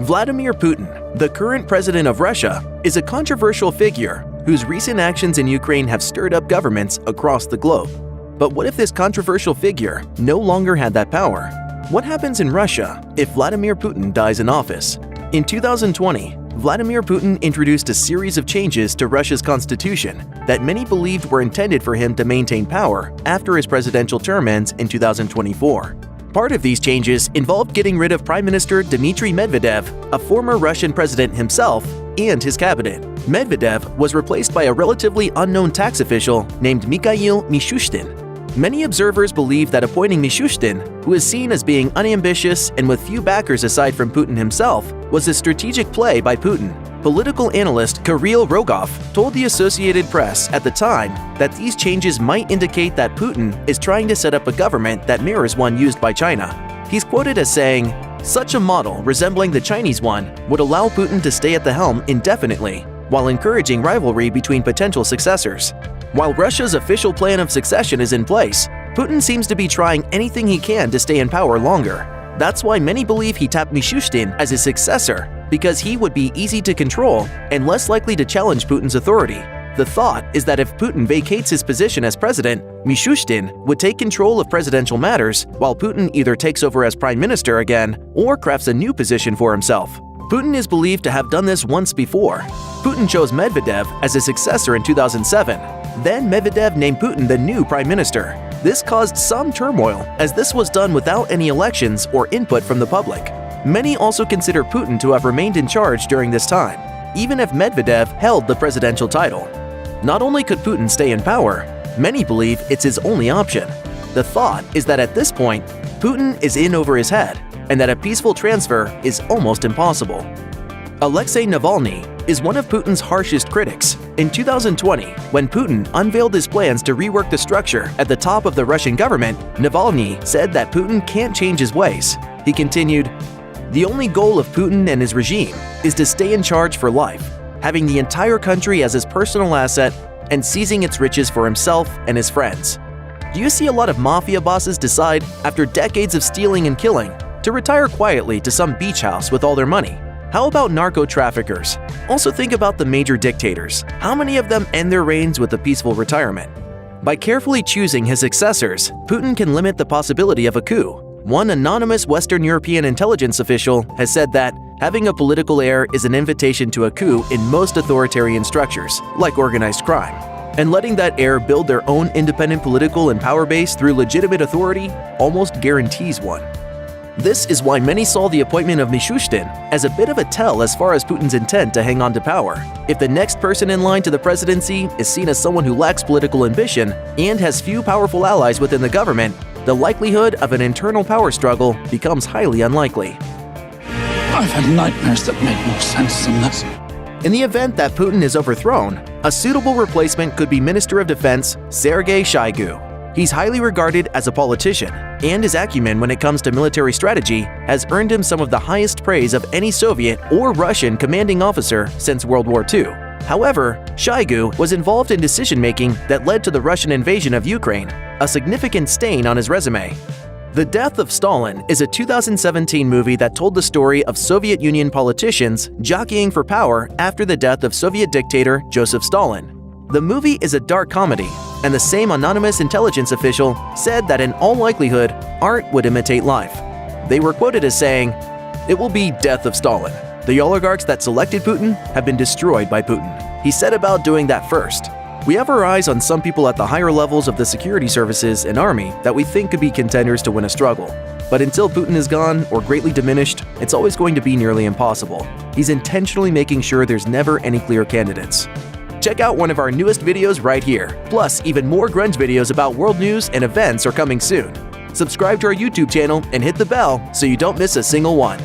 Vladimir Putin, the current president of Russia, is a controversial figure whose recent actions in Ukraine have stirred up governments across the globe. But what if this controversial figure no longer had that power? What happens in Russia if Vladimir Putin dies in office? In 2020, Vladimir Putin introduced a series of changes to Russia's constitution that many believed were intended for him to maintain power after his presidential term ends in 2024. Part of these changes involved getting rid of Prime Minister Dmitry Medvedev, a former Russian president himself, and his cabinet. Medvedev was replaced by a relatively unknown tax official named Mikhail Mishustin. Many observers believe that appointing Mishustin, who is seen as being unambitious and with few backers aside from Putin himself, was a strategic play by Putin. Political analyst Kirill Rogov told the Associated Press at the time that these changes might indicate that Putin is trying to set up a government that mirrors one used by China. He's quoted as saying, "Such a model resembling the Chinese one would allow Putin to stay at the helm indefinitely, while encouraging rivalry between potential successors." While Russia's official plan of succession is in place, Putin seems to be trying anything he can to stay in power longer. That's why many believe he tapped Mishustin as his successor, because he would be easy to control and less likely to challenge Putin's authority. The thought is that if Putin vacates his position as president, Mishustin would take control of presidential matters, while Putin either takes over as prime minister again or crafts a new position for himself. Putin is believed to have done this once before. Putin chose Medvedev as his successor in 2007. Then Medvedev named Putin the new prime minister. This caused some turmoil, as this was done without any elections or input from the public. Many also consider Putin to have remained in charge during this time, even if Medvedev held the presidential title. Not only could Putin stay in power, many believe it's his only option. The thought is that at this point, Putin is in over his head, and that a peaceful transfer is almost impossible. Alexei Navalny is one of Putin's harshest critics. In 2020, when Putin unveiled his plans to rework the structure at the top of the Russian government, Navalny said that Putin can't change his ways. He continued, "The only goal of Putin and his regime is to stay in charge for life, having the entire country as his personal asset and seizing its riches for himself and his friends." Do you see a lot of mafia bosses decide, after decades of stealing and killing, to retire quietly to some beach house with all their money? How about narco-traffickers? Also think about the major dictators. How many of them end their reigns with a peaceful retirement? By carefully choosing his successors, Putin can limit the possibility of a coup. One anonymous Western European intelligence official has said that having a political heir is an invitation to a coup in most authoritarian structures, like organized crime. And letting that heir build their own independent political and power base through legitimate authority almost guarantees one. This is why many saw the appointment of Mishustin as a bit of a tell as far as Putin's intent to hang on to power. If the next person in line to the presidency is seen as someone who lacks political ambition and has few powerful allies within the government, the likelihood of an internal power struggle becomes highly unlikely. I've had nightmares that make more sense than this. In the event that Putin is overthrown, a suitable replacement could be Minister of Defense Sergei Shoigu. He's highly regarded as a politician, and his acumen when it comes to military strategy has earned him some of the highest praise of any Soviet or Russian commanding officer since World War II. However, Shoigu was involved in decision-making that led to the Russian invasion of Ukraine, a significant stain on his resume. The Death of Stalin is a 2017 movie that told the story of Soviet Union politicians jockeying for power after the death of Soviet dictator Joseph Stalin. The movie is a dark comedy, and the same anonymous intelligence official said that in all likelihood, art would imitate life. They were quoted as saying, "It will be Death of Stalin. The oligarchs that selected Putin have been destroyed by Putin." He said about doing that first. We have our eyes on some people at the higher levels of the security services and army that we think could be contenders to win a struggle. But until Putin is gone or greatly diminished, it's always going to be nearly impossible. He's intentionally making sure there's never any clear candidates. Check out one of our newest videos right here. Plus, even more grunge videos about world news and events are coming soon. Subscribe to our YouTube channel and hit the bell so you don't miss a single one.